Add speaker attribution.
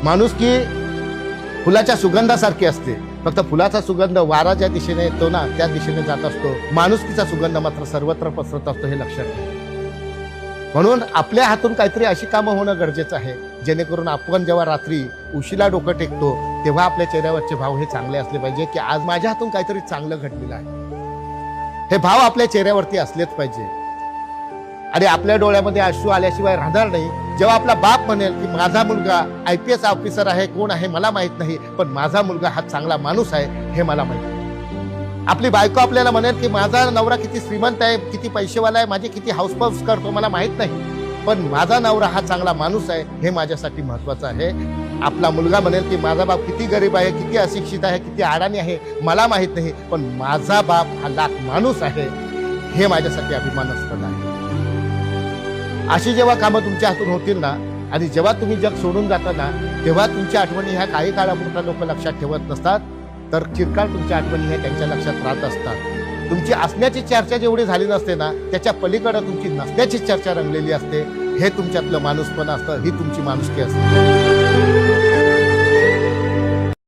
Speaker 1: माणुसकी फुलाच्या सुगंधासारखी असते, फक्त फुलाचा सुगंध वारा ज्या दिशेने येतो ना त्या दिशेने जात असतो, माणुसकीचा सुगंध मात्र सर्वत्र पसरत असतो, हे लक्षात ठेवा. म्हणून आपल्या हातून काहीतरी अशी कामं होणं गरजेचं आहे जेणेकरून आपण जेव्हा रात्री उशिला डोकं टेकतो तेव्हा आपल्या चेहऱ्यावरचे भाव हे चांगले असले पाहिजे की आज माझ्या हातून काहीतरी चांगलं घडलेलं आहे. हे भाव आपल्या चेहऱ्यावरती असलेच पाहिजे. आणि आपल्या डोळ्यामध्ये अश्रू आल्याशिवाय राहणार नाही. जेव्हा आपला बाप म्हणेल की माझा मुलगा IPS ऑफिसर आहे, कोण आहे मला माहित नाही, पण माझा मुलगा हा चांगला माणूस आहे हे मला माहित आहे. आपली बायको आपल्याला म्हणेल की माझा नवरा किती श्रीमंत आहे, किती पैसेवाला आहे, माझे किती हाऊसपाऊस करतो मला माहित नाही, पण माझा नवरा हा चांगला माणूस आहे हे माझ्यासाठी महत्वाचं आहे. आपला मुलगा म्हणेल की माझा बाप किती गरीब आहे, किती अशिक्षित आहे, किती अडाणी आहे मला माहित नाही, पण माझा बाप हा लाख माणूस आहे हे माझ्यासाठी अभिमानास्पद आहे. अशी जेव्हा कामं तुमच्या हातून होतील ना आणि जेव्हा तुम्ही जग सोडून जाता ना तेव्हा तुमच्या आठवणी ह्या काही काळापुरता लोक लक्षात ठेवत नसतात, तर चिरकाल तुमच्या आठवणी ह्या त्यांच्या लक्षात राहत असतात. तुमची असण्याची चर्चा जेवढी झाली नसते ना त्याच्या पलीकडे तुमची नसण्याची चर्चा रंगलेली असते. हे तुमच्यातलं माणूसपण असतं, ही तुमची माणुसकी असते.